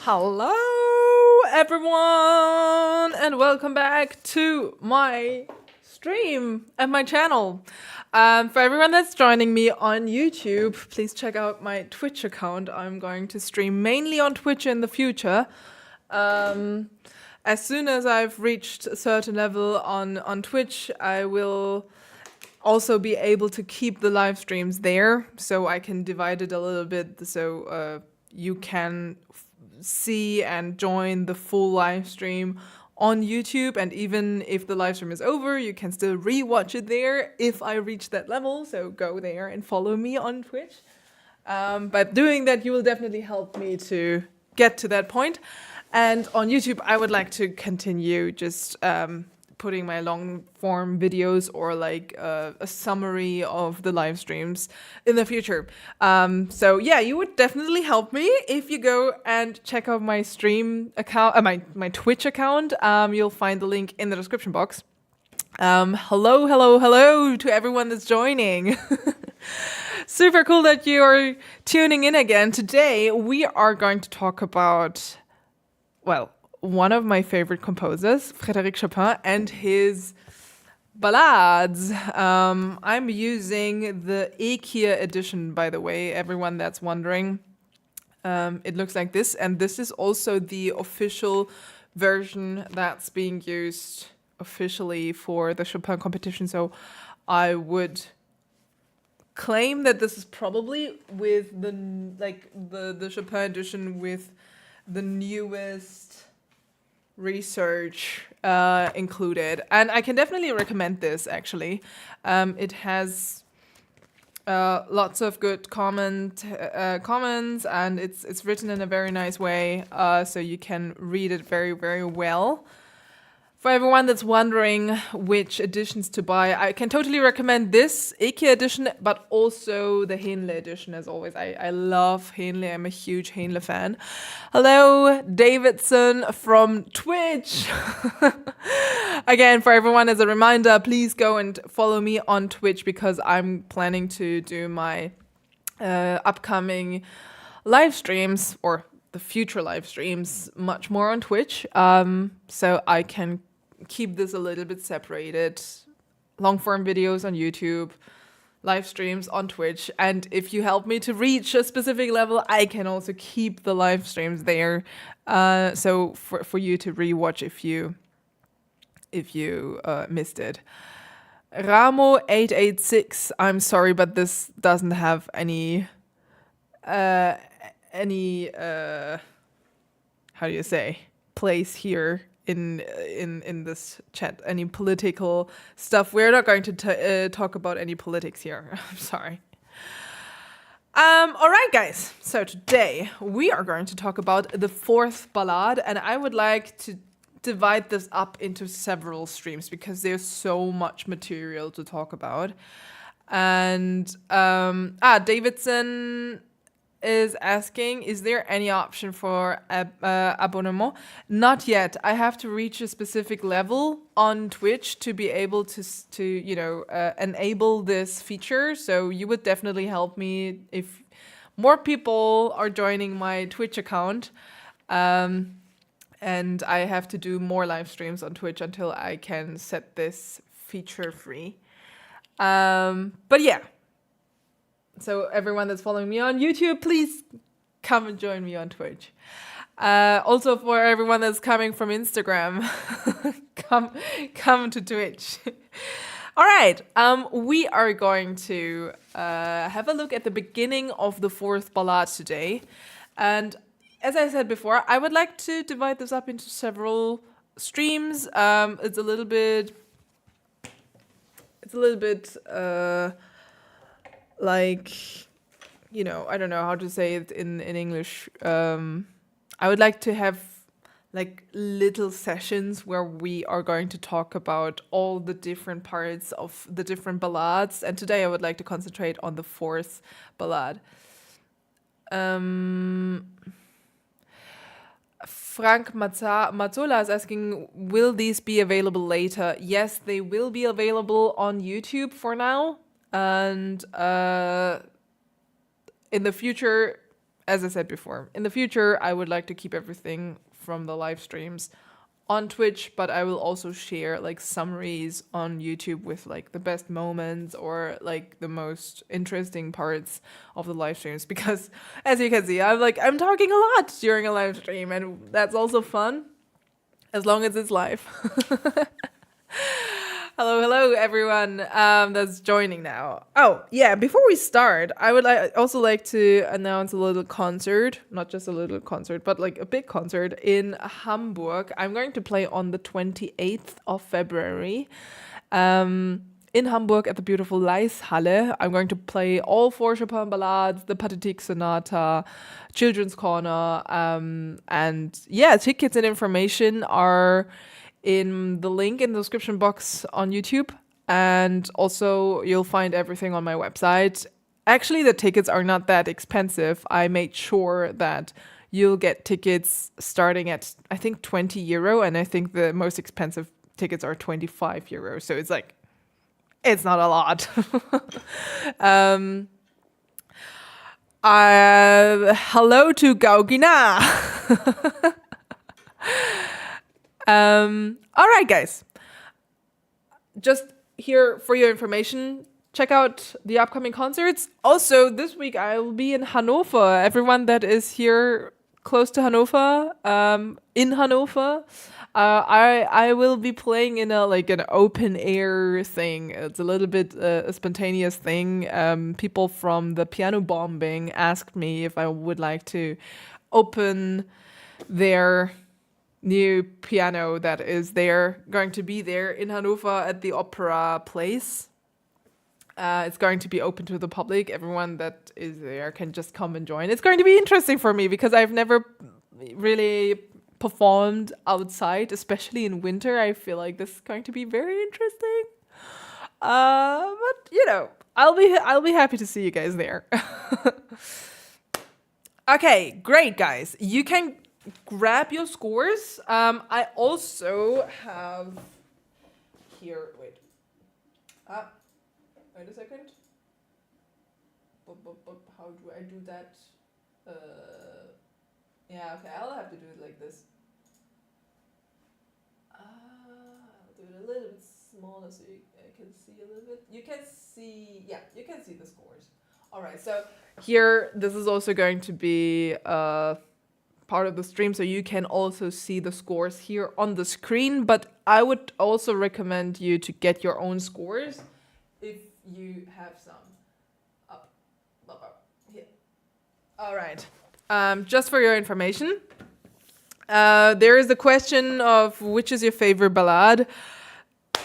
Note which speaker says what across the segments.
Speaker 1: Hello, everyone, and welcome back to my stream and my channel. For everyone that's joining me on YouTube, please check out my Twitch account. I'm going to stream mainly on Twitch in the future. As soon as I've reached a certain level on Twitch, I will also be able to keep the live streams there, so I can divide it a little bit so you can see and join the full live stream on YouTube, and even if the live stream is over, you can still rewatch it there if I reach that level. So go there and follow me on Twitch. By doing that, you will definitely help me to get to that point. And on YouTube, I would like to continue just putting my long form videos or like a summary of the live streams in the future. So yeah, you would definitely help me if you go and check out my stream account, my Twitch account. You'll find the link in the description box. Hello to everyone that's joining. Super cool that you are tuning in again. Today we are going to talk about, well, one of my favorite composers, Frédéric Chopin, and his ballades. I'm using the EKIA edition, by the way, everyone that's wondering. It looks like this, and this is also the official version that's being used officially for the Chopin competition. So I would claim that this is probably with the Chopin edition with the newest research included, and I can definitely recommend this. Actually, it has lots of good comments, and it's written in a very nice way, so you can read it very, very well. For everyone that's wondering which editions to buy, I can totally recommend this EKIA edition, but also the Henle edition, as always. I love Henle. I'm a huge Henle fan. Hello, Davidson from Twitch. Again, for everyone, as a reminder, please go and follow me on Twitch, because I'm planning to do my upcoming live streams, or the future live streams, much more on Twitch, so I can keep this a little bit separated. Long form videos on YouTube, live streams on Twitch, and if you help me to reach a specific level, I can also keep the live streams there, so for you to rewatch if you missed it. Ramo 886, I'm sorry, but this doesn't have any how do you say, place here in this chat, any political stuff. We're not going to talk about any politics here. I'm sorry. All right, guys. So today we are going to talk about the fourth ballade, and I would like to divide this up into several streams because there's so much material to talk about. And Davidson is asking, is there any option for abonnement? Not yet. I have to reach a specific level on Twitch to be able to enable this feature. So you would definitely help me if more people are joining my Twitch account. And I have to do more live streams on Twitch until I can set this feature free. But yeah. So everyone that's following me on YouTube, please come and join me on Twitch. Also for everyone that's coming from Instagram, come to Twitch. All right, we are going to have a look at the beginning of the fourth ballade today. And as I said before, I would like to divide this up into several streams. It's a little bit like, I don't know how to say it in English. I would like to have like little sessions where we are going to talk about all the different parts of the different ballades. And today I would like to concentrate on the fourth ballade. Frank Mazzola is asking, will these be available later? Yes, they will be available on YouTube for now. And in the future, as I said before, in the future, I would like to keep everything from the live streams on Twitch, but I will also share like summaries on YouTube with like the best moments or like the most interesting parts of the live streams, because as you can see, I'm talking a lot during a live stream, and that's also fun as long as it's live. Hello, everyone that's joining now. Oh, yeah, before we start, I would also like to announce a little concert, not just a little concert, but like a big concert in Hamburg. I'm going to play on the 28th of February in Hamburg at the beautiful LAEISZHALLE. I'm going to play all 4 Chopin ballades, the Pathétique Sonata, Children's Corner, and yeah, tickets and information are in the link in the description box on YouTube, and also you'll find everything on my website. Actually, the tickets are not that expensive. I made sure that you'll get tickets starting at, I think, €20, and I think the most expensive tickets are €25. So it's like, it's not a lot. Hello to Gaugina. All right, guys. Just here for your information, check out the upcoming concerts. Also, this week I will be in Hanover. Everyone that is here close to Hanover, in Hanover, I will be playing in an open air thing. It's a little bit a spontaneous thing. People from the piano bombing asked me if I would like to open their new piano that is going to be there in Hanover at the Opera Place. It's going to be open to the public. Everyone that is there can just come and join. It's going to be interesting for me because I've never really performed outside, especially in winter. I feel like this is going to be very interesting. But you know, I'll be happy to see you guys there. Okay, great, guys. You can grab your scores. I also have here. Wait a second. How do I do that? Yeah, okay. I'll have to do it like this. I'll do it a little bit smaller so I can see a little bit. You can see the scores. All right. So here, this is also going to be part of the stream, so you can also see the scores here on the screen, but I would also recommend you to get your own scores if you have some. Up, here. All right. Just for your information, there is the question of which is your favorite ballade.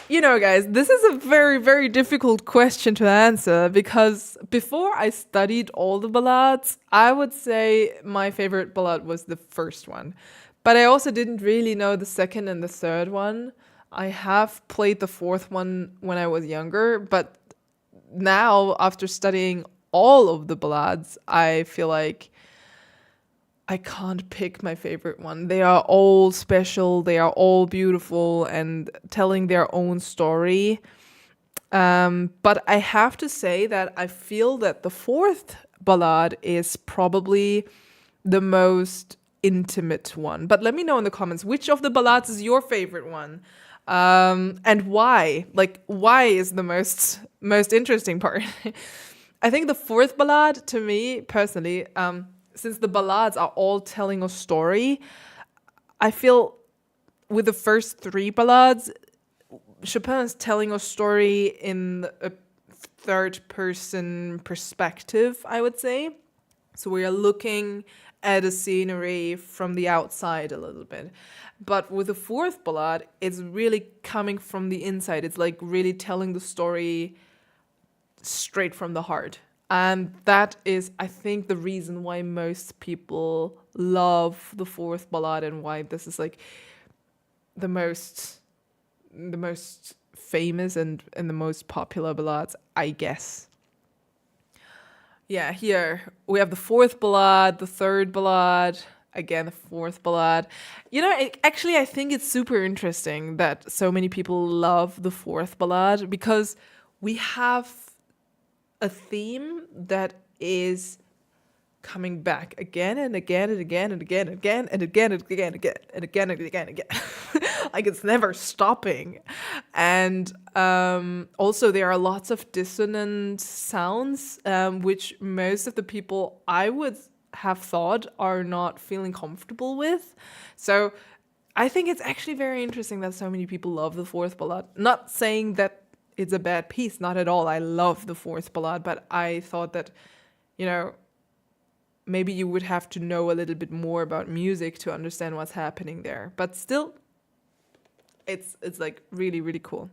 Speaker 1: You know, guys, this is a very, very difficult question to answer because before I studied all the ballades, I would say my favorite ballade was the first one. But I also didn't really know the second and the third one. I have played the fourth one when I was younger, but now, after studying all of the ballades, I feel like I can't pick my favorite one. They are all special. They are all beautiful and telling their own story. But I have to say that I feel that the fourth ballade is probably the most intimate one. But let me know in the comments, which of the ballades is your favorite one? And why? Like, why is the most interesting part? I think the fourth ballade, to me personally, since the ballades are all telling a story, I feel with the first 3 ballades, Chopin is telling a story in a third-person perspective, I would say. So we are looking at a scenery from the outside a little bit. But with the fourth ballade, it's really coming from the inside. It's like really telling the story straight from the heart. And that is, I think, the reason why most people love the fourth ballade and why this is like the most famous and the most popular ballades, I guess. Yeah, here we have the fourth ballade, the third ballade, again the fourth ballade. You know, actually, I think it's super interesting that so many people love the fourth ballade because we have a theme that is coming back again and again and again and again and again and again and again and again and again and again and again. Like it's never stopping. And also there are lots of dissonant sounds, which most of the people I would have thought are not feeling comfortable with. So I think it's actually very interesting that so many people love the fourth ballade. Not saying that it's a bad piece, not at all. I love the fourth ballade, but I thought that, you know, maybe you would have to know a little bit more about music to understand what's happening there. But still, it's like really, really cool.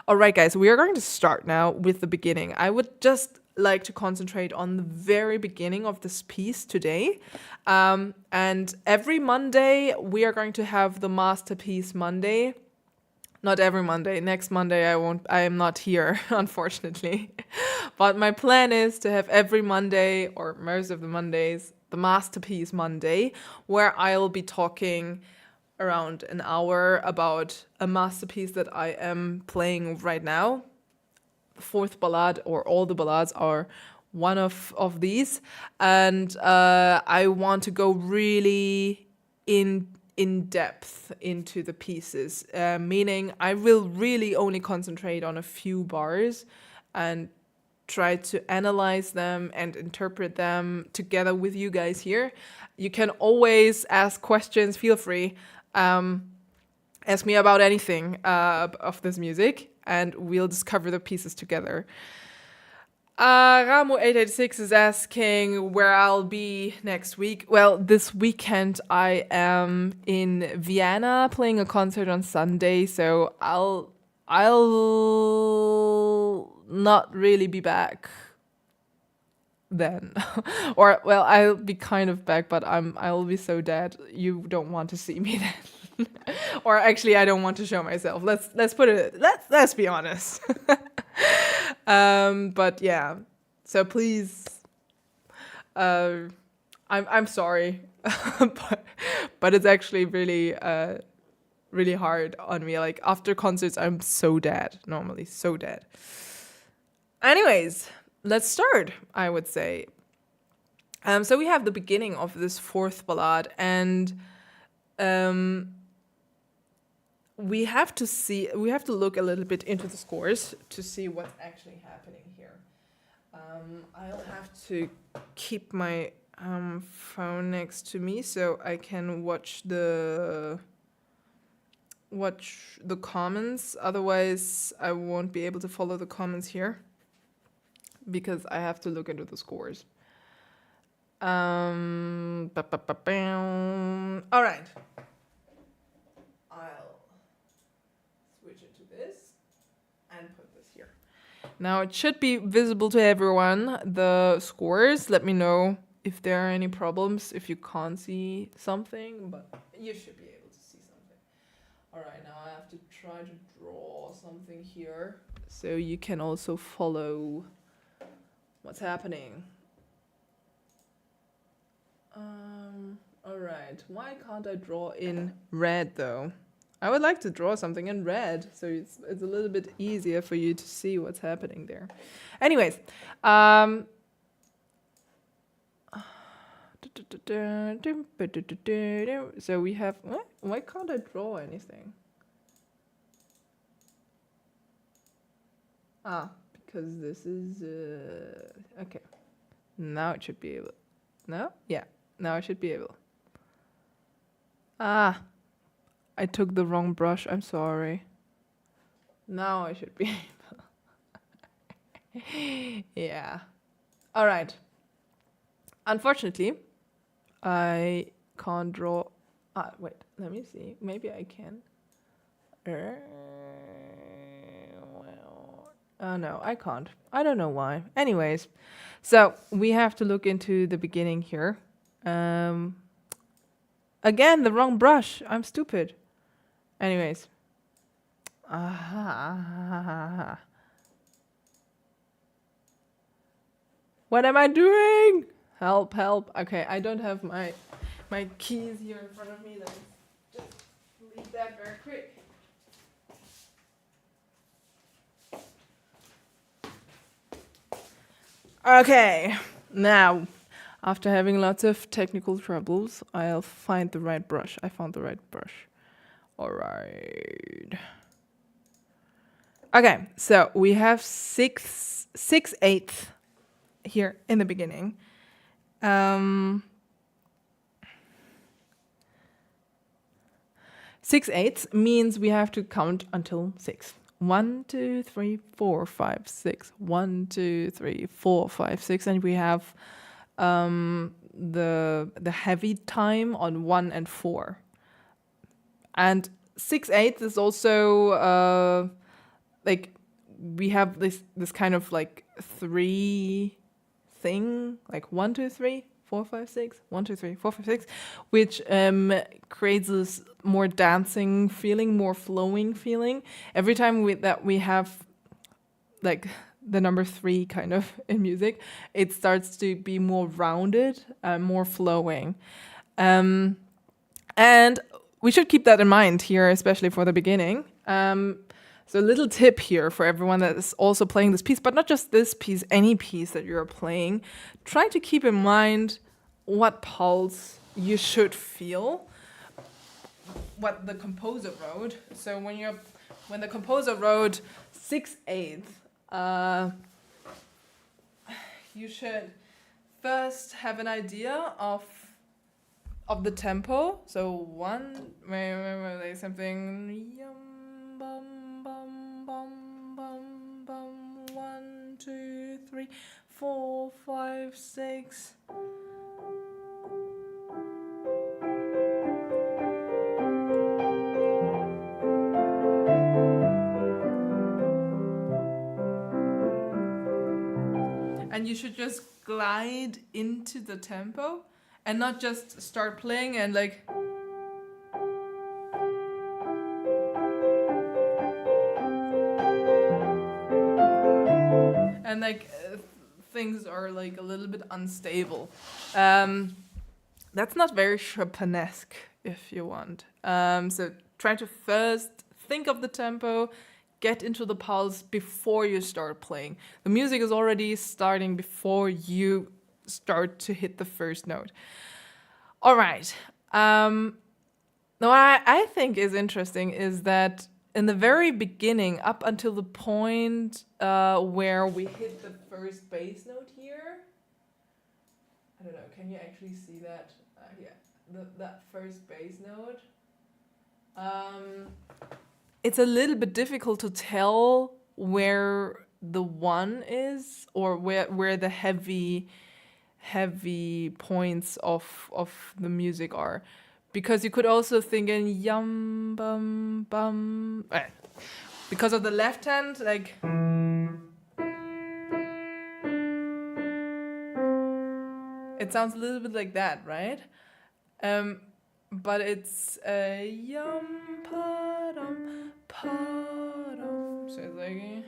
Speaker 1: All right, guys, we are going to start now with the beginning. I would just like to concentrate on the very beginning of this piece today. And every Monday, we are going to have the Masterpiece Monday. Not every Monday. Next Monday, I am not here, unfortunately. But my plan is to have every Monday, or most of the Mondays, the Masterpiece Monday, where I'll be talking around an hour about a masterpiece that I am playing right now. The fourth ballade, or all the ballades, are one of these. And I want to go really in depth into the pieces, meaning I will really only concentrate on a few bars and try to analyze them and interpret them together with you guys here. You can always ask questions, feel free. Ask me about anything of this music, and we'll discover the pieces together. Ramo886 is asking where I'll be next week. Well, this weekend I am in Vienna playing a concert on Sunday, so I'll not really be back then. Or well, I'll be kind of back, but I'll be so dead. You don't want to see me then. Or actually, I don't want to show myself. Let's put it. Let's be honest. But yeah, so please, I'm sorry, but it's actually really really hard on me. Like after concerts, I'm so dead normally, so dead. Anyways, let's start. I would say. So we have the beginning of this fourth ballade, and we have to look a little bit into the scores to see what's actually happening here. I'll have to keep my phone next to me so I can watch the comments. Otherwise, I won't be able to follow the comments here because I have to look into the scores. All right. Now it should be visible to everyone, the scores. Let me know if there are any problems, if you can't see something, but you should be able to see something. All right, now I have to try to draw something here so you can also follow what's happening. All right, why can't I draw in red though? I would like to draw something in red, so it's a little bit easier for you to see what's happening there. Anyways, so we have, what? Why can't I draw anything? Because this is, okay. Now it should be able, no? Yeah, now I should be able. I took the wrong brush, I'm sorry. Now I should be able. Yeah. All right. Unfortunately, I can't draw. Wait, let me see. Maybe I can. No, I can't. I don't know why. Anyways, so we have to look into the beginning here. Again, the wrong brush. I'm stupid. Anyways. What am I doing? Help, help. Okay, I don't have my keys here in front of me. Let me just leave that very quick. Okay, now After having lots of technical troubles, I'll find the right brush. I found the right brush. All right. Okay, so we have 6/8 here in the beginning. 6/8 means we have to count until 6. 1, 2, 3, 4, 5, 6. 1, 2, 3, 4, 5, 6, and we have the heavy time on 1 and 4. And 6/8 is also like we have this kind of like 3 thing, like 1, 2, 3, 4, 5, 6, 1, 2, 3, 4, 5, 6, which creates this more dancing feeling, more flowing feeling. Every time we have like the number 3 kind of in music, it starts to be more rounded, more flowing. And we should keep that in mind here, especially for the beginning. So a little tip here for everyone that is also playing this piece, but not just this piece, any piece that you're playing. Try to keep in mind what pulse you should feel, what the composer wrote. So when the composer wrote 6/8, you should first have an idea of the tempo. So one, like something yum bum bum bum bum bum, 1, 2, 3, 4, 5, 6. And you should just glide into the tempo and not just start playing and like things are like a little bit unstable. That's not very Chopinesque, if you want. So try to first think of the tempo, get into the pulse before you start playing. The music is already starting before you start to hit the first note. All right. Now, what I think is interesting is that in the very beginning, up until the point where we hit the first bass note here, I don't know, can you actually see that? Yeah, that first bass note. It's a little bit difficult to tell where the 1 is or where the heavy points of the music are. Because you could also think in yum bum bum. Because of the left hand, like it sounds a little bit like that, right? But it's yum pa dum pa dum. So it's like.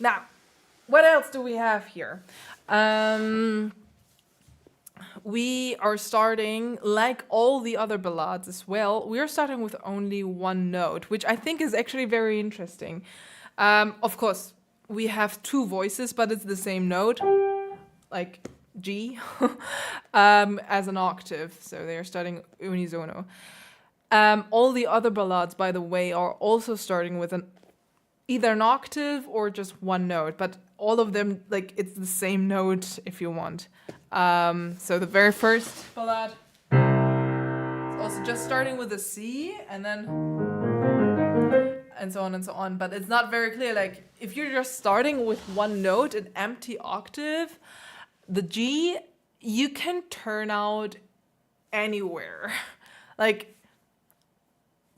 Speaker 1: Now, what else do we have here? We are starting, like all the other ballades as well, we are starting with only 1 note, which I think is actually very interesting. Of course, we have 2 voices, but it's the same note, like G, as an octave. So they are starting unisono. All the other ballades, by the way, are also starting with either an octave or just 1 note, but all of them, like, it's the same note if you want. So the very first ballad is also just starting with a C and then and so on and so on. But it's not very clear. Like, if you're just starting with 1 note, an empty octave, the G, you can turn out anywhere. Like,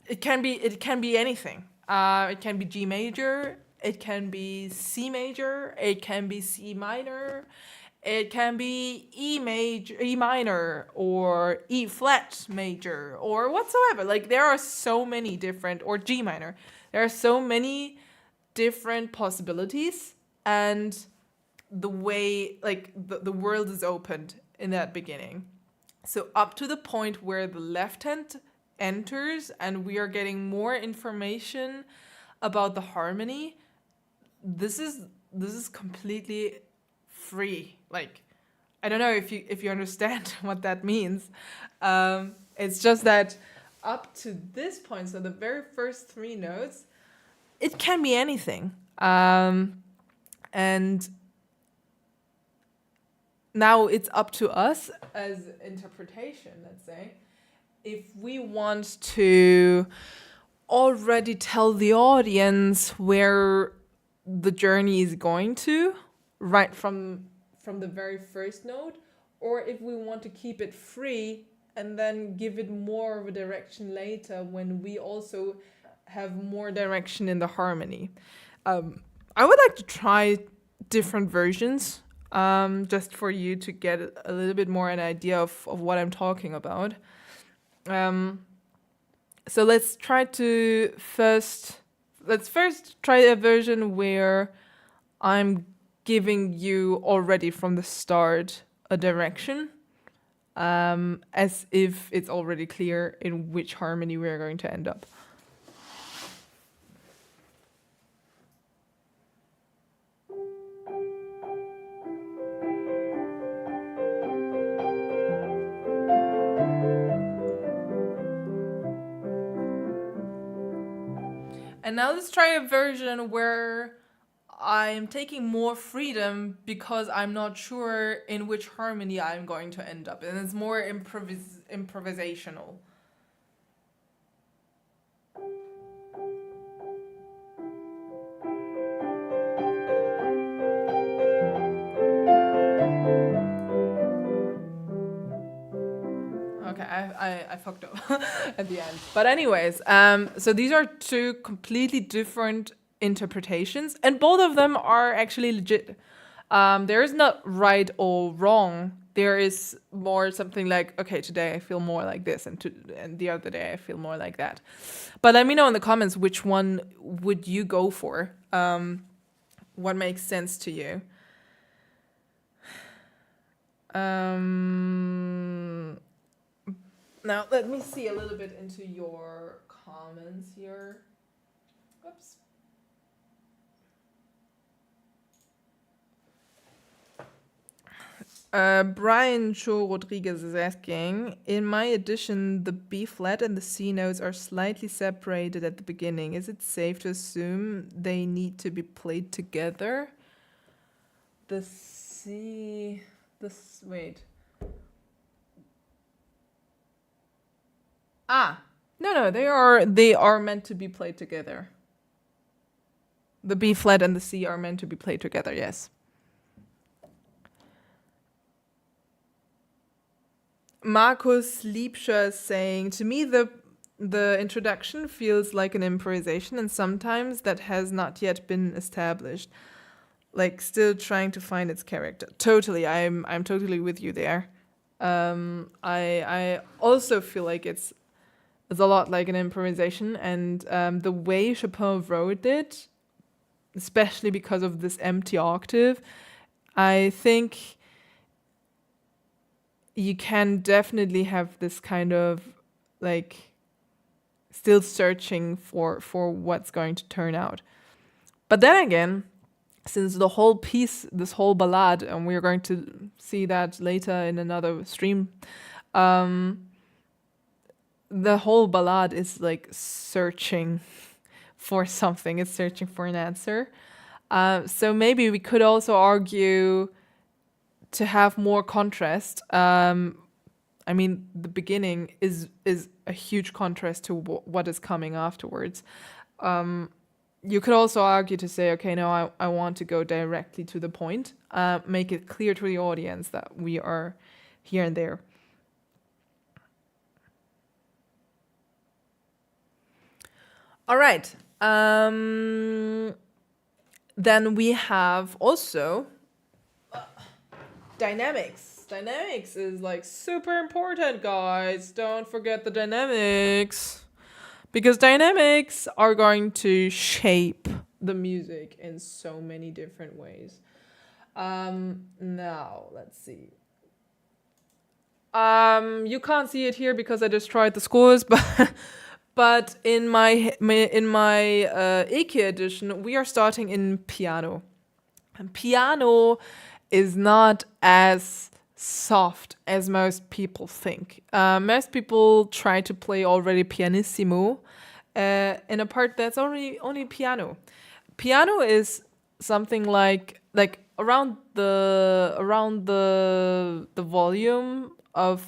Speaker 1: it can be anything. It can be G major, it can be C major, it can be C minor, It can be E minor, or E flat major, or whatsoever. Like, there are so many different, or G minor. There are so many different possibilities, and the way, like, the world is opened in that beginning. So up to the point where the left hand enters and we are getting more information about the harmony, this is completely free. Like, I don't know if you understand what that means. It's just that up to this point, so the very first three notes, it can be anything. And now it's up to us as interpretation, let's say, if we want to already tell the audience where the journey is going to, right from the very first note, or if we want to keep it free and then give it more of a direction later when we also have more direction in the harmony. I would like to try different versions, just for you to get a little bit more an idea of what I'm talking about. So let's first try a version where I'm giving you already from the start a direction, as if it's already clear in which harmony we're going to end up. And now let's try a version where I'm taking more freedom because I'm not sure in which harmony I'm going to end up. And it's more improvisational. Okay, I fucked up at the end. But anyways, so these are two completely different interpretations, and both of them are actually legit. There is not right or wrong. There is more something like, okay, today I feel more like this, and the other day I feel more like that. But let me know in the comments which one would you go for. What makes sense to you? Now, let me see a little bit into your comments here. Oops. Brian Cho Rodriguez is asking, in my edition, the B flat and the C notes are slightly separated at the beginning. Is it safe to assume they need to be played together? The C... wait. No, they are meant to be played together. The B flat and the C are meant to be played together, yes. Markus Liebscher is saying, to me the introduction feels like an improvisation, and sometimes that has not yet been established. Like, still trying to find its character. Totally, I'm totally with you there. I also feel like it's a lot like an improvisation, and the way Chopin wrote it, especially because of this empty octave, I think you can definitely have this kind of, like, still searching for what's going to turn out. But then again, since the whole piece, this whole ballade, and we're going to see that later in another stream, the whole ballade is like searching for something. It's searching for an answer. So maybe we could also argue to have more contrast. I mean, the beginning is a huge contrast to what is coming afterwards. You could also argue to say, okay, no, I want to go directly to the point, make it clear to the audience that we are here and there. All right. Then we have also Dynamics. Dynamics is like super important, guys. Don't forget the dynamics. Because dynamics are going to shape the music in so many different ways. Now, let's see. You can't see it here because I destroyed the scores, but in my EK edition, we are starting in piano. And piano is not as soft as most people think. Most people try to play already pianissimo in a part that's only piano. Piano is something like around the volume of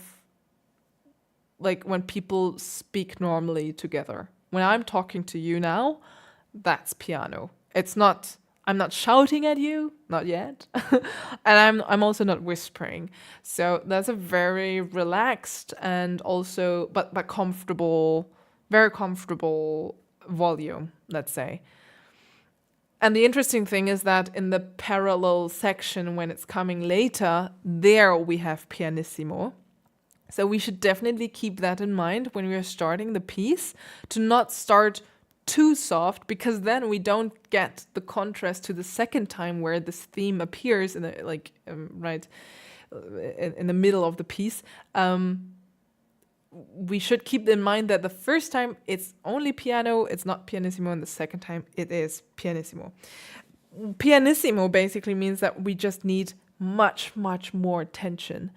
Speaker 1: like when people speak normally together. When I'm talking to you now, that's piano. It's not. I'm not shouting at you, not yet, and I'm also not whispering. So that's a very relaxed and also but comfortable, very comfortable volume, let's say. And the interesting thing is that in the parallel section, when it's coming later, there we have pianissimo. So we should definitely keep that in mind when we are starting the piece, to not start too soft, because then we don't get the contrast to the second time where this theme appears in the, right in the middle of the piece. We should keep in mind that the first time it's only piano, it's not pianissimo, and the second time it is pianissimo. Pianissimo basically means that we just need much more tension.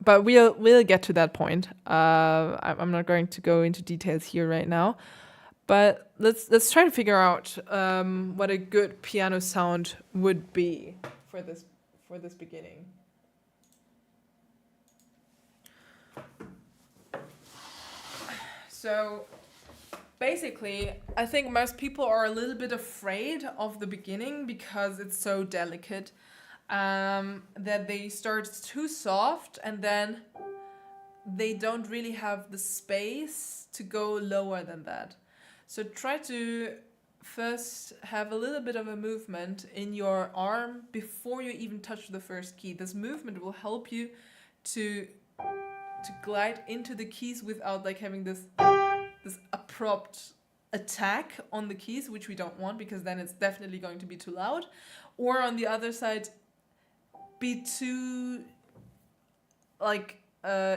Speaker 1: But we'll get to that point. I'm not going to go into details here right now, but let's try to figure out what a good piano sound would be for this beginning. So basically, I think most people are a little bit afraid of the beginning because it's so delicate. That they start too soft and then they don't really have the space to go lower than that. So try to first have a little bit of a movement in your arm before you even touch the first key. This movement will help you to glide into the keys without like having this abrupt attack on the keys, which we don't want, because then it's definitely going to be too loud. Or on the other side, be too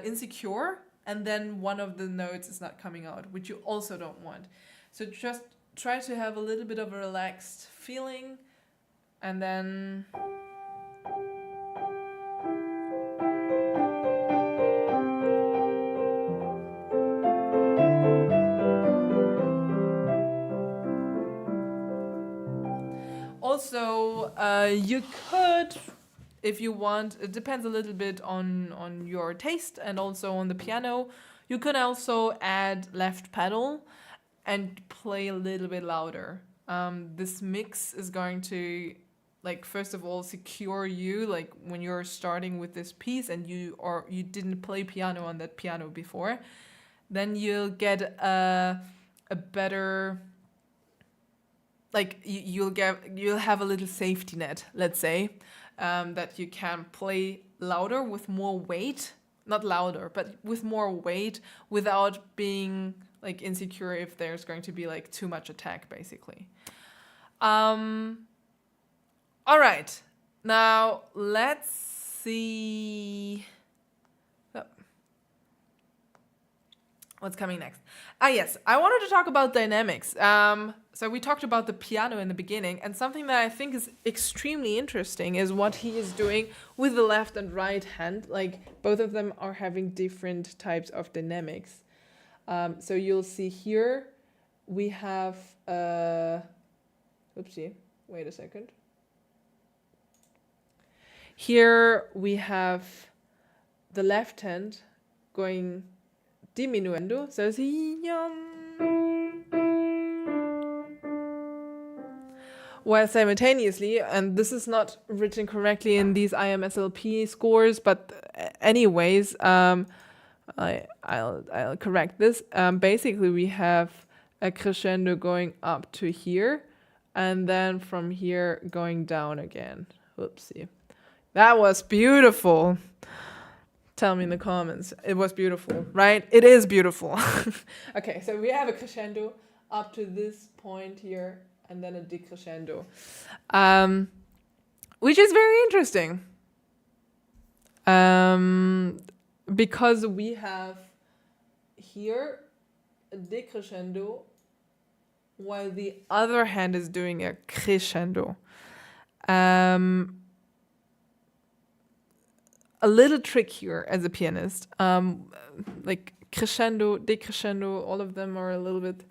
Speaker 1: insecure, and then one of the notes is not coming out, which you also don't want. So just try to have a little bit of a relaxed feeling, and then also you could, if you want, it depends a little bit on your taste and also on the piano. You can also add left pedal and play a little bit louder. This mix is going to, like, first of all, secure you, like when you're starting with this piece and you didn't play piano on that piano before, then you'll get a better, like you'll have a little safety net, let's say. That you can play louder with more weight, not louder, but with more weight without being like insecure if there's going to be like too much attack, basically. All right, now let's see what's coming next. Yes, I wanted to talk about dynamics. So we talked about the piano in the beginning, and something that I think is extremely interesting is what he is doing with the left and right hand. Like, both of them are having different types of dynamics. So you'll see here we have oopsie, wait a second. Here we have the left hand going diminuendo, so while simultaneously, and this is not written correctly in these IMSLP scores, but anyways, I'll correct this. Basically, we have a crescendo going up to here, and then from here going down again. Whoopsie. That was beautiful. Tell me in the comments. It was beautiful, right? It is beautiful. Okay, so we have a crescendo up to this point here, and then a decrescendo, which is very interesting. Because we have here a decrescendo, while the other hand is doing a crescendo. A little trick here as a pianist, like crescendo, decrescendo, all of them are a little bit,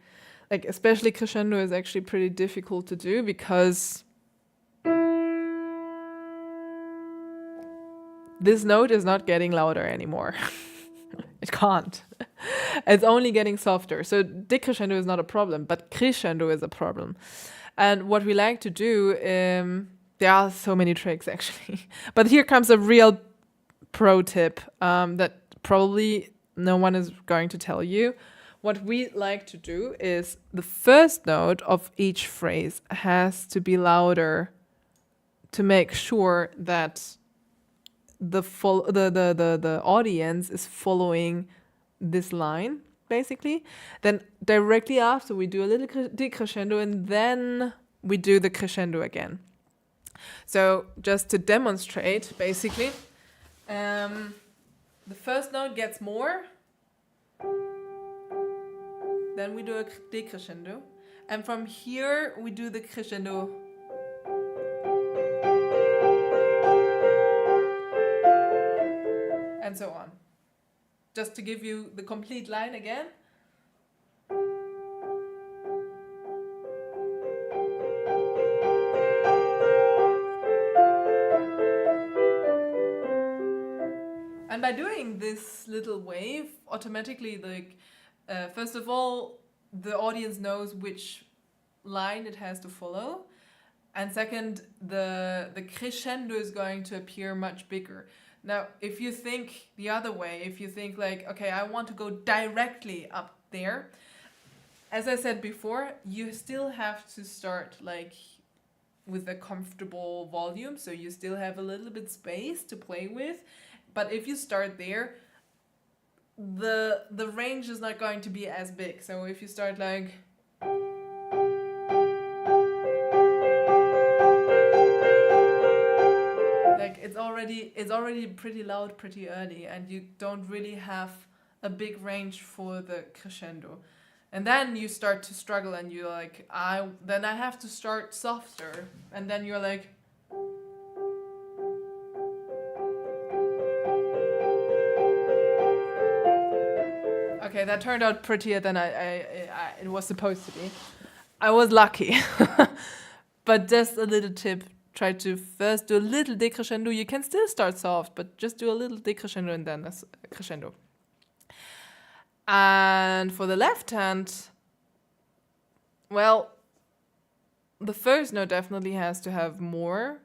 Speaker 1: like especially crescendo is actually pretty difficult to do because this note is not getting louder anymore. It can't. It's only getting softer. So decrescendo is not a problem, but crescendo is a problem. And what we like to do, there are so many tricks actually, but here comes a real pro tip that probably no one is going to tell you. What we like to do is the first note of each phrase has to be louder to make sure that the audience is following this line, basically. Then directly after we do a little decrescendo and then we do the crescendo again. So just to demonstrate, basically, the first note gets more, then we do a decrescendo, and from here we do the crescendo. And so on. Just to give you the complete line again. And by doing this little wave, automatically, like, first of all, the audience knows which line it has to follow. And second, the crescendo is going to appear much bigger. Now, if you think the other way, if you think like, okay, I want to go directly up there, as I said before, you still have to start like with a comfortable volume. So you still have a little bit space to play with. But if you start there, the range is not going to be as big. So if you start like, it's already pretty loud pretty early, and you don't really have a big range for the crescendo. And then you start to struggle and you're like, then I have to start softer. And then you're like, okay, that turned out prettier than it was supposed to be. I was lucky. But just a little tip, try to first do a little decrescendo. You can still start soft, but just do a little decrescendo and then a crescendo. And for the left hand, well, the first note definitely has to have more.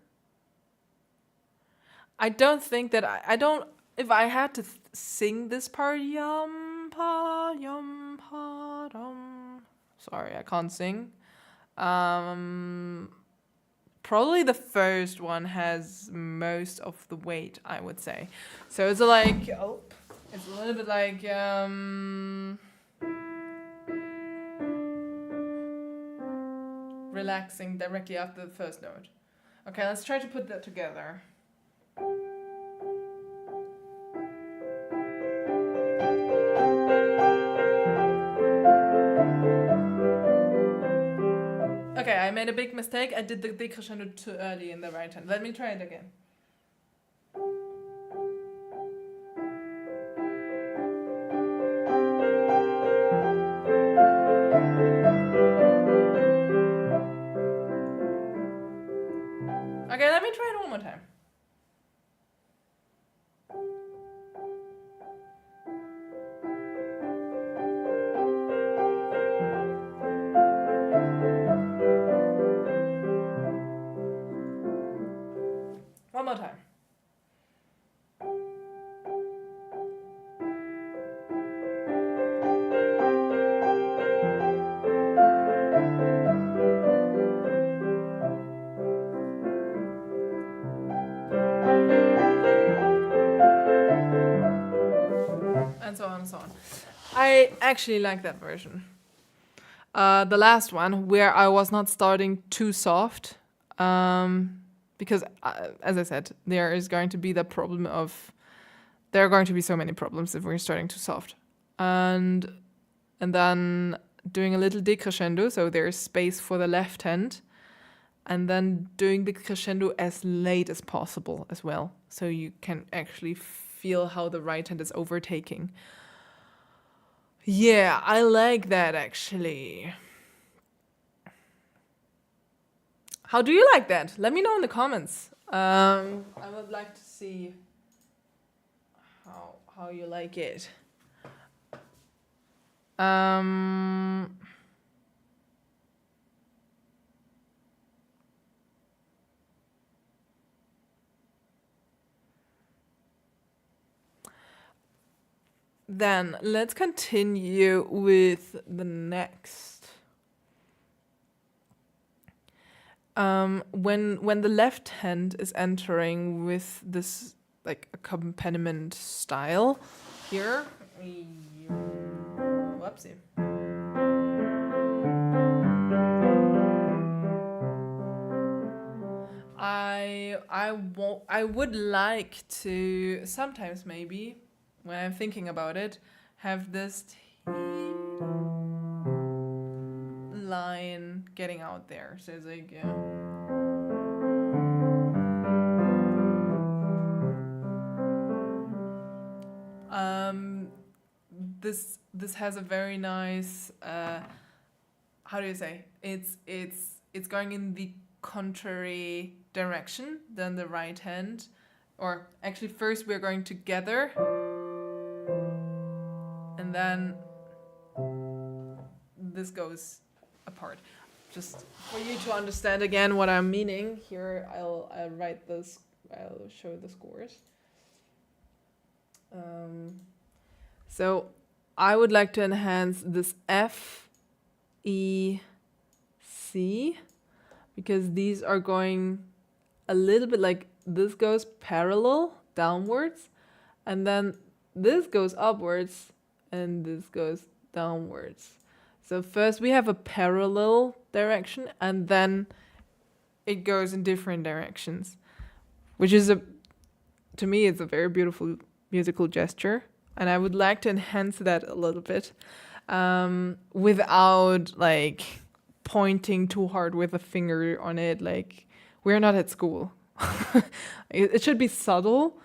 Speaker 1: I don't think that if I had to sing this part, yum pa dum. Sorry, I can't sing. Probably the first one has most of the weight, I would say. So it's like, it's a little bit like, relaxing directly after the first note. Okay, let's try to put that together. Okay, I made a big mistake. I did the decrescendo too early in the right hand. Let me try it again. Okay, let me try it one more time. I actually like that version. The last one, where I was not starting too soft, because, as I said, there is going to be the problem of, there are going to be so many problems if we're starting too soft. And then doing a little decrescendo, so there's space for the left hand, and then doing the crescendo as late as possible as well, so you can actually feel how the right hand is overtaking. Yeah, I like that actually. How do you like that? Let me know in the comments. I would like to see how you like it. Then let's continue with the next. When the left hand is entering with this like accompaniment style here, whoopsie. I would like to sometimes, maybe when I'm thinking about it, have this line getting out there. So it's like, yeah. This has a very nice, how do you say? It's going in the contrary direction than the right hand. Or actually first we're going together, and then this goes apart. Just for you to understand again what I'm meaning, here I'll write this, I'll show the scores. So I would like to enhance this F, E, C, because these are going a little bit like this goes parallel downwards, and then this goes upwards, and this goes downwards. So first we have a parallel direction, and then it goes in different directions, which is to me, it's a very beautiful musical gesture. And I would like to enhance that a little bit, without like pointing too hard with a finger on it. Like, we're not at school. It should be subtle,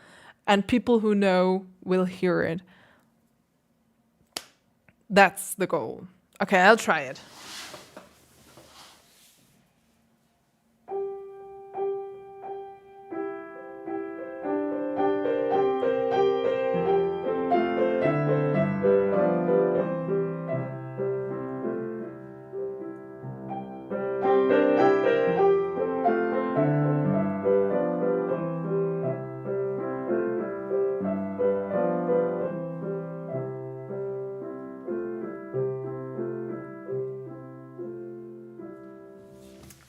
Speaker 1: and people who know will hear it. That's the goal. Okay, I'll try it.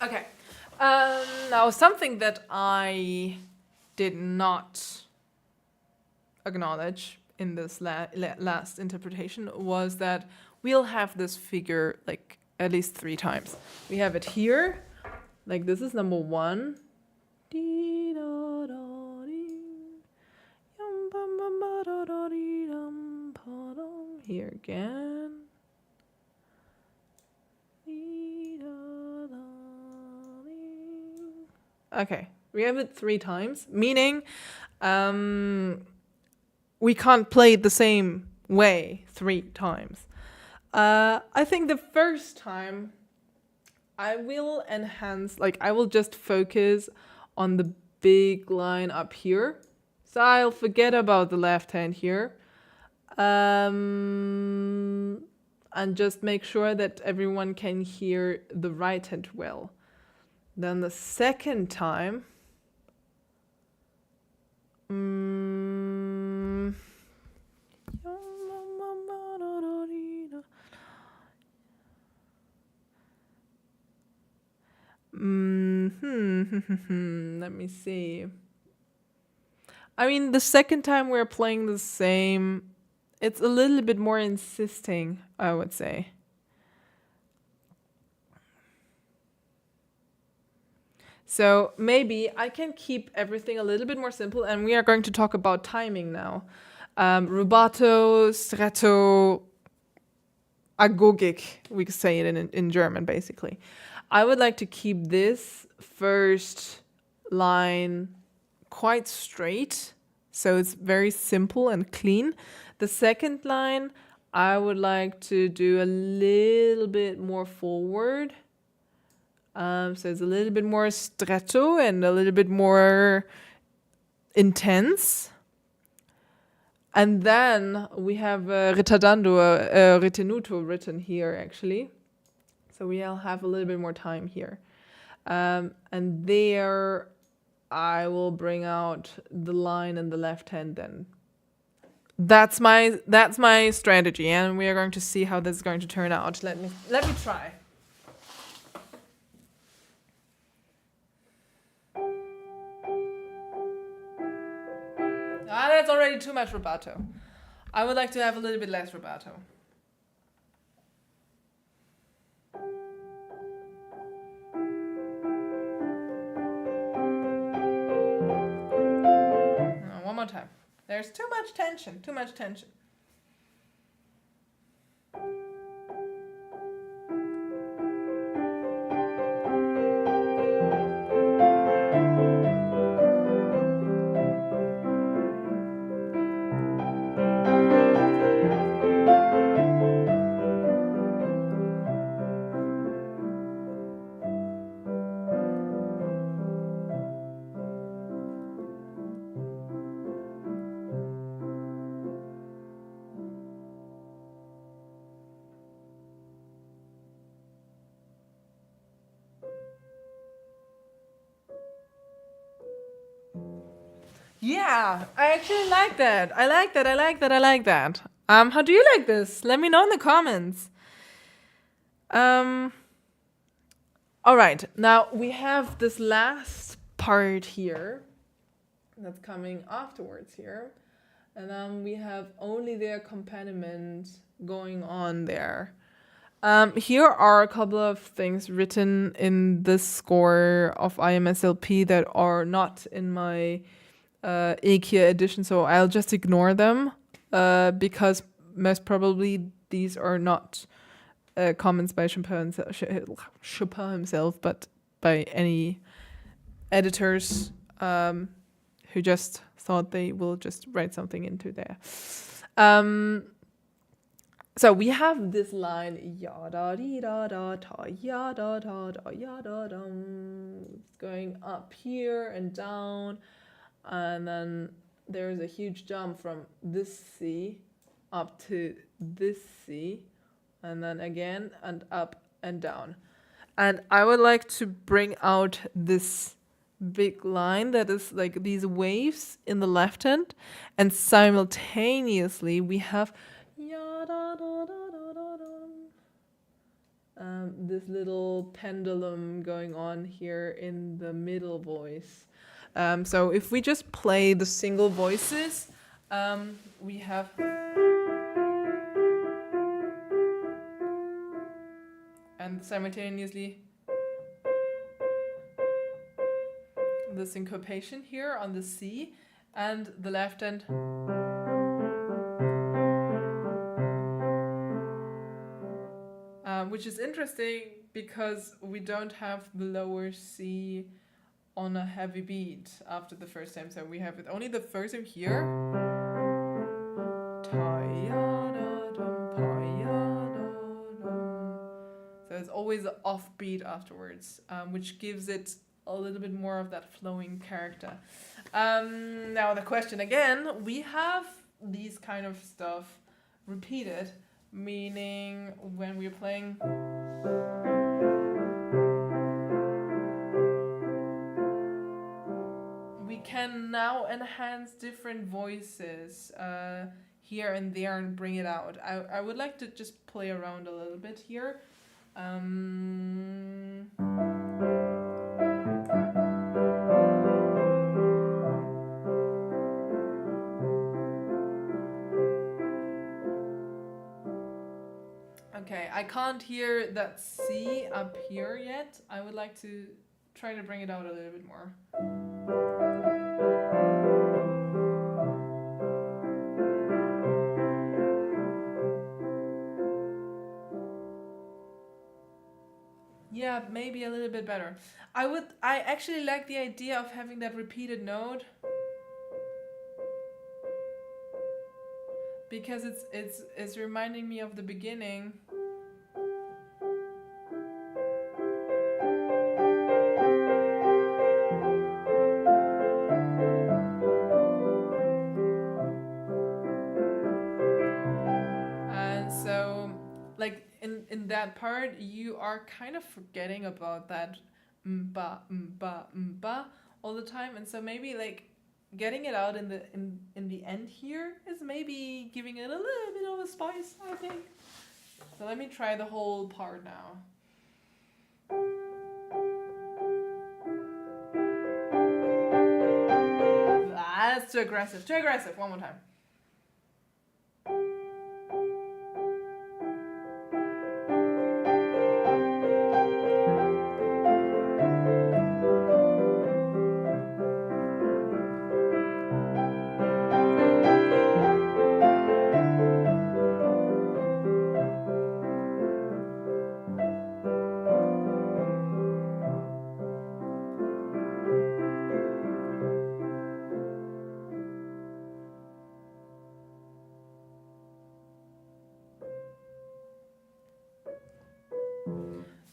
Speaker 1: Okay. Now, something that I did not acknowledge in this last interpretation was that we'll have this figure like at least 3 times. We have it here, like this is number 1. Here again. Okay, we have it 3 times, meaning we can't play it the same way 3 times. I think the first time I will enhance, like I will just focus on the big line up here. So I'll forget about the left hand here. And just make sure that everyone can hear the right hand well. Then the second time, let me see. I mean, the second time we're playing the same It's a little bit more insisting, I would say. So maybe I can keep everything a little bit more simple, and we are going to talk about timing now. Rubato, stretto, agogic, we could say it in German, basically. I would like to keep this first line quite straight, so it's very simple and clean. The second line, I would like to do a little bit more forward. So it's a little bit more stretto and a little bit more intense. And then we have ritardando, ritenuto written here, actually. So we'll have a little bit more time here. And there I will bring out the line in the left hand then. That's my strategy, and we are going to see how this is going to turn out. Let me try. That's already too much rubato. I would like to have a little bit less rubato. One more time. There's too much tension, too much tension. Yeah, I actually like that. I like that. I like that. I like that. How do you like this? Let me know in the comments. All right. Now we have this last part here that's coming afterwards here. And then we have only the accompaniment going on there. Here are a couple of things written in this score of IMSLP that are not in my IKEA edition, so I'll just ignore them because most probably these are not comments by Chopin himself, but by any editors who just thought they will just write something into there. So we have this line, ya da dee da da ta, ya da da da ya da dum, going up here and down, and then there's a huge jump from this C up to this C, and then again and up and down. And I would like to bring out this big line that is like these waves in the left hand, and simultaneously we have this little pendulum going on here in the middle voice. So if we just play the single voices, we have and simultaneously the syncopation here on the C, and the left hand which is interesting because we don't have the lower C on a heavy beat after the first time. So we have it only the first time here. So it's always an offbeat afterwards, which gives it a little bit more of that flowing character. Now the question again, we have these kind of stuff repeated, meaning when we're playing we can now enhance different voices here and there and bring it out. I would like to just play around a little bit here. Okay, I can't hear that C up here yet. I would like to try to bring it out a little bit more. Yeah, maybe a little bit better. I actually like the idea of having that repeated note. Because it's reminding me of the beginning. And so like in that part you are kind of forgetting about that mba mba all the time, and so maybe like getting it out in the end here is maybe giving it a little bit of a spice, I think. So let me try the whole part now. That's too aggressive. Too aggressive. One more time.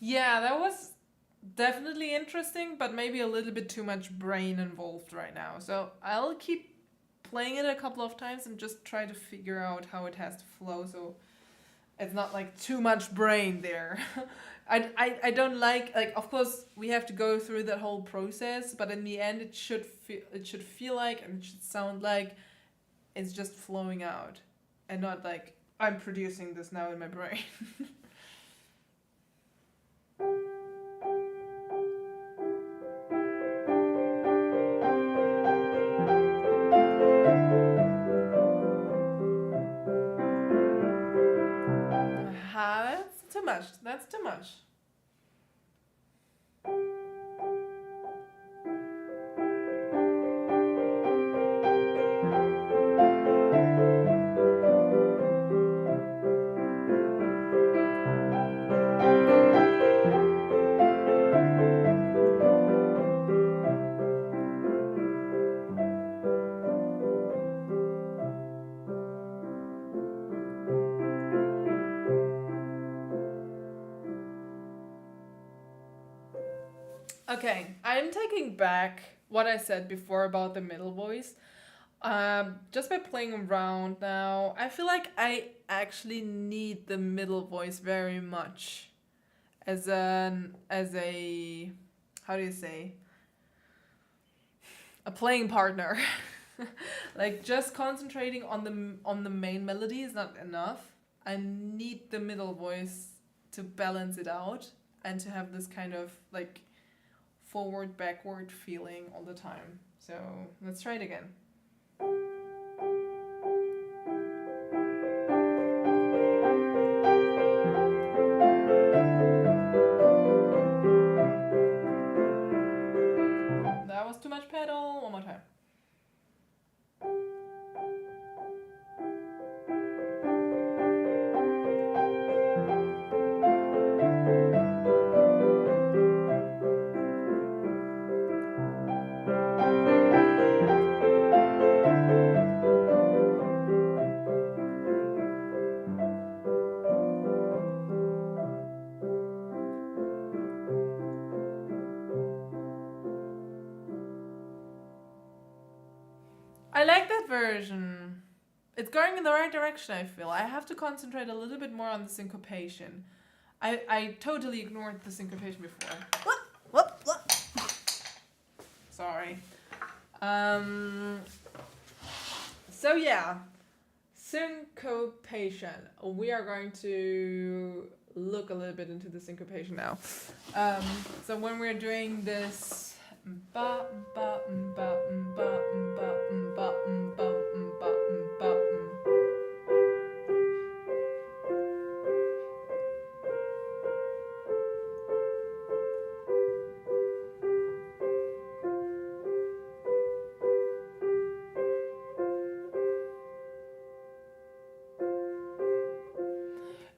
Speaker 1: Yeah, that was definitely interesting, but maybe a little bit too much brain involved right now. So I'll keep playing it a couple of times and just try to figure out how it has to flow so it's not like too much brain there. I don't like of course we have to go through that whole process, but in the end it should feel like, and it should sound like it's just flowing out and not like I'm producing this now in my brain. That's too much. That's too much. Okay, I'm taking back what I said before about the middle voice. Just by playing around now, I feel like I actually need the middle voice very much as a how do you say, a playing partner. Like just concentrating on the main melody is not enough. I need the middle voice to balance it out and to have this kind of like forward backward feeling all the time. So let's try it again. That was too much pedal. One more time. I like that version. It's going in the right direction, I feel. I have to concentrate a little bit more on the syncopation. I totally ignored the syncopation before. Sorry. So yeah, syncopation. We are going to look a little bit into the syncopation now. So when we're doing this ba ba ba ba ba ba ba ba ba.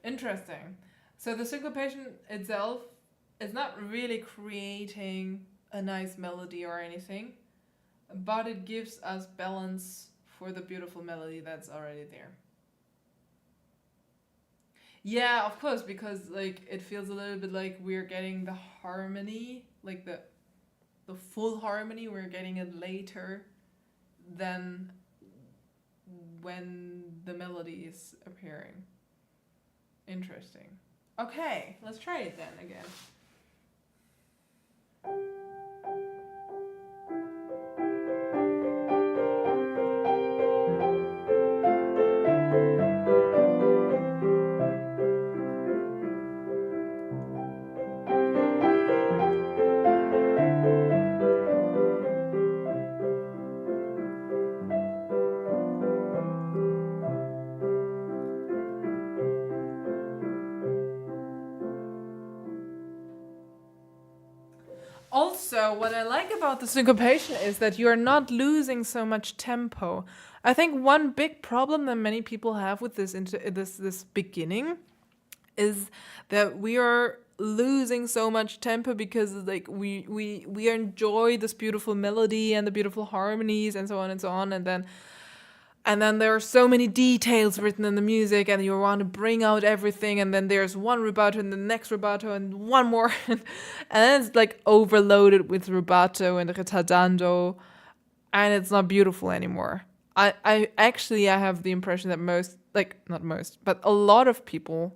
Speaker 1: Interesting. So the syncopation itself is not really creating a nice melody or anything, but it gives us balance for the beautiful melody that's already there. Yeah, of course, because like it feels a little bit like we're getting the harmony, like the full harmony, we're getting it later than when the melody is appearing. Interesting. Okay, let's try it then again. Also, what I like about the syncopation is that you are not losing so much tempo. I think one big problem that many people have with this beginning is that we are losing so much tempo because like we enjoy this beautiful melody and the beautiful harmonies and so on and so on, and then there are so many details written in the music, and you want to bring out everything, and then there's one rubato and the next rubato and one more, and then it's like overloaded with rubato and retardando, and it's not beautiful anymore. I actually I have the impression that most, like not most, but a lot of people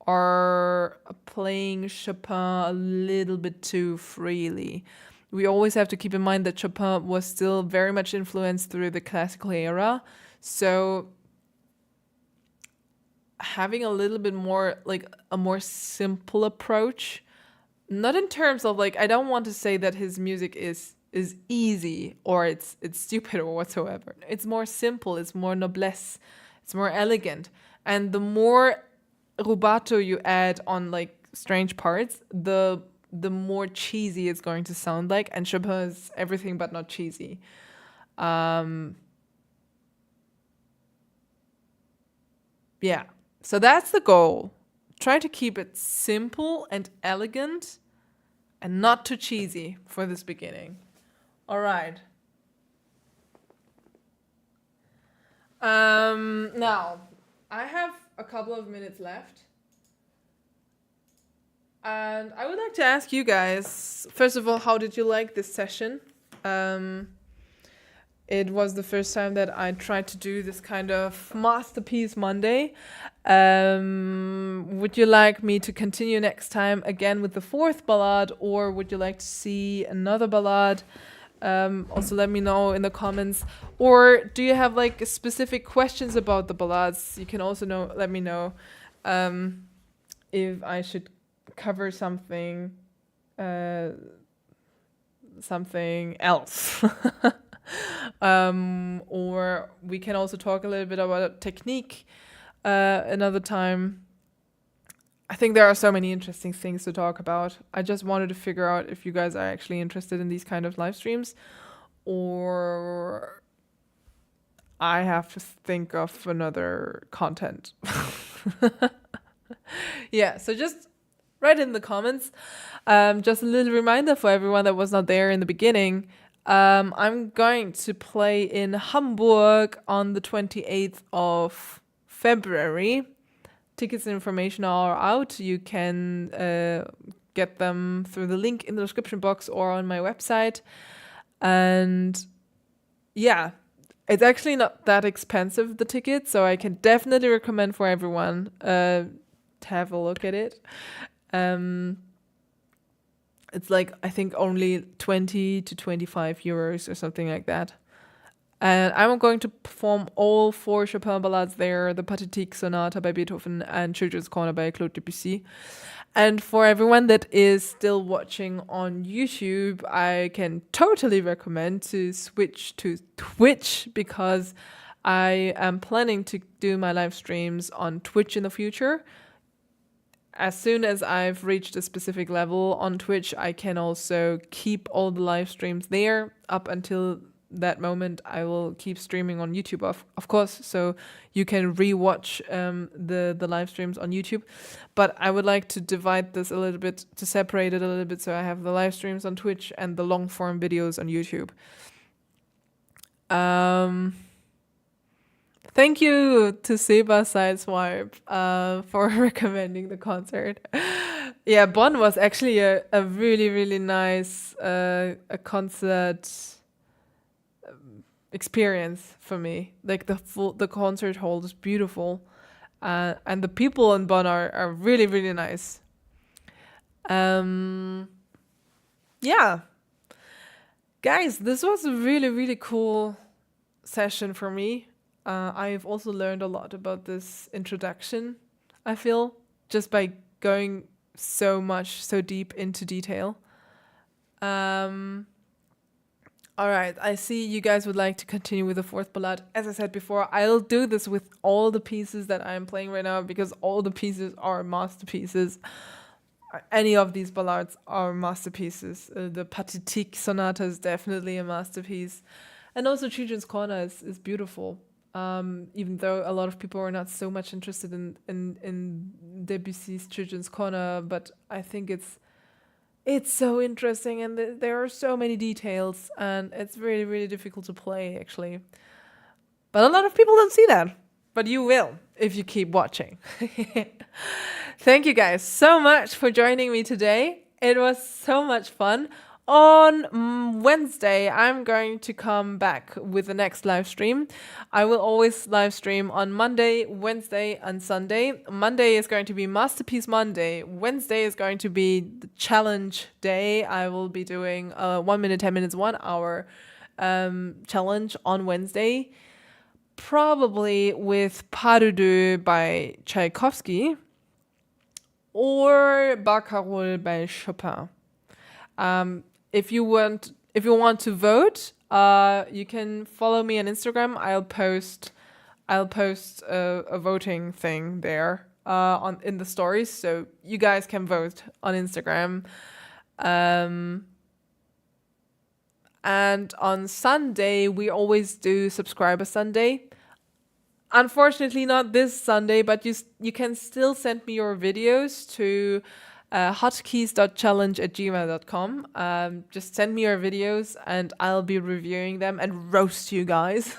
Speaker 1: are playing Chopin a little bit too freely. We always have to keep in mind that Chopin was still very much influenced through the classical era. So having a little bit more, like a more simple approach, not in terms of like, I don't want to say that his music is easy or it's stupid or whatsoever. It's more simple, it's more noblesse, it's more elegant. And the more rubato you add on like strange parts, the more cheesy it's going to sound like, and Chopin is everything but not cheesy. Yeah, so that's the goal. Try to keep it simple and elegant and not too cheesy for this beginning. All right. Now, I have a couple of minutes left. And I would like to ask you guys, first of all, how did you like this session? It was the first time that I tried to do this kind of Masterpiece Monday. Would you like me to continue next time again with the fourth ballad, or would you like to see another ballad? Also, let me know in the comments. Or do you have like specific questions about the ballades? You can also let me know if I should cover something else. Or we can also talk a little bit about technique another time. I think there are so many interesting things to talk about. I just wanted to figure out if you guys are actually interested in these kind of live streams, or I have to think of another content. Yeah, so just write in the comments. Just a little reminder for everyone that was not there in the beginning. I'm going to play in Hamburg on the 28th of February. Tickets and information are out. You can get them through the link in the description box or on my website. And yeah, it's actually not that expensive, the ticket, so I can definitely recommend for everyone to have a look at it. It's like, I think only 20 to 25 euros or something like that. And I'm going to perform all 4 Chopin ballades there, the Pathétique Sonata by Beethoven and Children's Corner by Claude Debussy. And for everyone that is still watching on YouTube, I can totally recommend to switch to Twitch, because I am planning to do my live streams on Twitch in the future. As soon as I've reached a specific level on Twitch, I can also keep all the live streams there up until that moment, I will keep streaming on YouTube, of course, so you can rewatch the live streams on YouTube. But I would like to divide this a little bit, to separate it a little bit, so I have the live streams on Twitch and the long form videos on YouTube. Thank you to Seba Sideswipe for recommending the concert. Yeah, Bonn was actually a really, really nice a concert experience for me. Like the concert hall is beautiful, and the people in Bonn are really, really nice. Yeah, guys, this was a really, really cool session for me. I've also learned a lot about this introduction, I feel, just by going so deep into detail. All right, I see you guys would like to continue with the fourth ballad. As I said before, I'll do this with all the pieces that I'm playing right now, because all the pieces are masterpieces. Any of these ballads are masterpieces. The Pathétique Sonata is definitely a masterpiece. And also Children's Corner is beautiful. Even though a lot of people are not so much interested in Debussy's Children's Corner, but I think it's so interesting, and there are so many details, and it's really, really difficult to play, actually. But a lot of people don't see that. But you will if you keep watching. Thank you guys so much for joining me today. It was so much fun. On Wednesday, I'm going to come back with the next live stream. I will always live stream on Monday, Wednesday, and Sunday. Monday is going to be Masterpiece Monday. Wednesday is going to be the challenge day. I will be doing a 1 minute, 10 minutes, 1 hour challenge on Wednesday. Probably with Pas de Deux by Tchaikovsky or Barcarolle by Chopin. If you want to vote, you can follow me on Instagram. I'll post a voting thing there in the stories, so you guys can vote on Instagram. And on Sunday, we always do Subscriber Sunday. Unfortunately, not this Sunday, but you can still send me your videos to hotkeys.challenge@gmail.com. Just send me your videos and I'll be reviewing them and roast you guys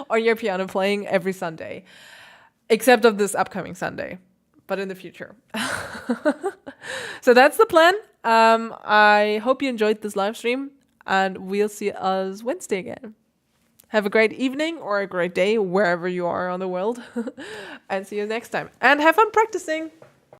Speaker 1: on your piano playing every Sunday. Except of this upcoming Sunday, but in the future. So that's the plan. I hope you enjoyed this live stream, and we'll see us Wednesday again. Have a great evening or a great day wherever you are on the world. And see you next time. And have fun practicing.